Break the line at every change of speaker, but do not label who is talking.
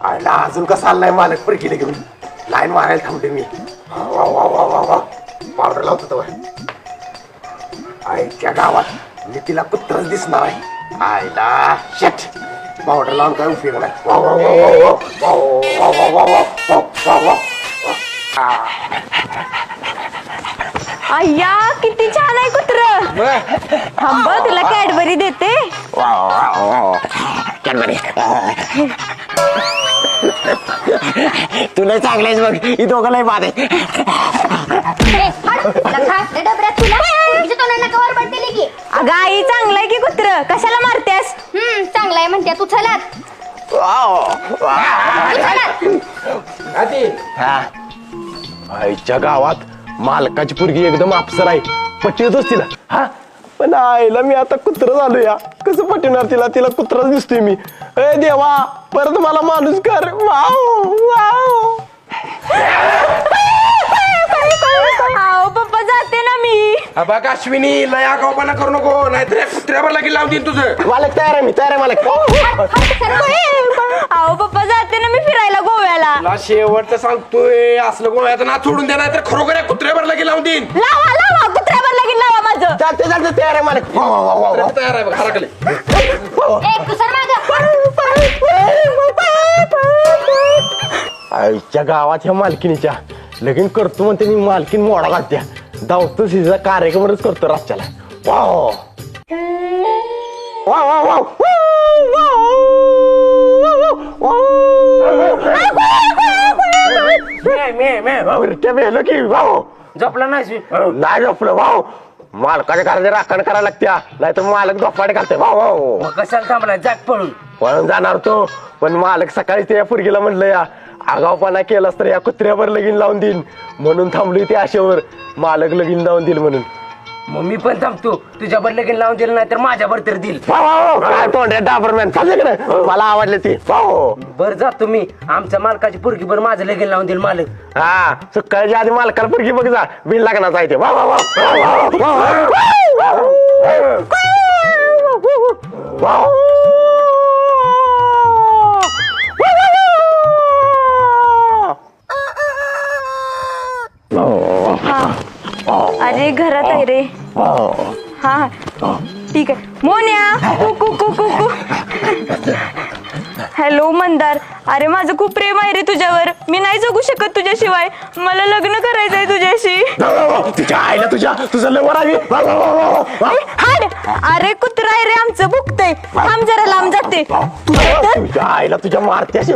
आयला अजून कसा आलाय मालक पर गेले घेऊन लाईन मारायला थांबते मी. पावडर लावतो तो आईच्या गावात मी तिला कुत्रच दिसणार आहे. आयला शेट पावडर लावून काय उपयोग नाही.
अय्या किती छान आहे कुत्र. थांब तुला कॅडबरी देते.
तुला चांगलेच बघ ही दोघं लय बाद आहे.
अगं आई चांगलं आहे की कुत्र कशाला मारतेस.
चांगला आहे म्हणते तू चला
आईच्या गावात मालकाची पोरगी एकदम अप्सर आहे. पटवतोच तिला. हा पण आईला मी आता कुत्र झालो या कसं पटवणार तिला. तिला कुत्राच दिसतोय मी. ए देवा परत मला माणूस कर. Wow wow.
आओ पप्पा जाते ना मी.
बघ अश्विनी लय आगाऊपणा करू नको नाहीतर कुत्र्यावर लगेच लावून देईन तुझं.
मालक तयार आहे मी तयार आहे मालक.
आओ पप्पा जाते ना मी फिरायला गोव्याला.
तुला शेवटचं सांगतोय असलं गोव्याचं ना सोडून दे नाहीतर खरोखर या कुत्र्यावर लगेच लावून देईन.
लावा लावा कुत्र्यावर लगीन लावा माझं.
चालते चालते तयार आहे मालक.
कुत्र्यावर तयार आहे बघ हरकले.
आईच्या गावात ह्या मालकिनीच्या लगीन करतो म्हणते मी. मालकीन मोडा घालत्या धावतो तिचा कार्यक्रमच करतो रातच्याला. वाव वाव वाव वाव की वाव
जपला नाही
नाही झोपलं. वाव मालकाच्या घरात राखण करायला लागत्या नाहीतर मालक झोपाडे घालते. वाव वाव
कशाला थांबलाय जाग पळून.
पळून जाणार तो पण मालक सकाळी त्या पोरगीला म्हणलं या आगावपणा केलास तर या कुत्र्यावर लगीन लावून देईन म्हणून थांबली ती आशेवर. मालक लगीन लावून देईल म्हणून.
मग मी पण थांबतो तुझ्यावर लगीन लावून दिलं नाही तर माझ्यावर तर देईल.
काय तोंड्या डाबरमॅन मला आवडले ती.
बर जातो मी. आमच्या मालकाची पोरगी बर माझं लगीन लावून देईल मालक.
हा सकाळच्या आधी मालकाला पोरगी बघ जा बिन लागणार आहे ते. वा वा वा
अरे घरात आहे रे. हा ठीक आहे. मोन्या कुकू कुकू कू. हॅलो मंदार. अरे माझं खूप प्रेम आहे रे तुझ्यावर. मी नाही जगू शकत तुझ्याशिवाय. मला लग्न करायचंय तुझ्याशी.
तुझ्या आईला तुझं लवर आहे.
हाड. अरे कुत्रा आहे रे आमचं भुकतय. थांब जरा लांब जाते.
तुझ्या आईला तुझ्या मारत्याशी.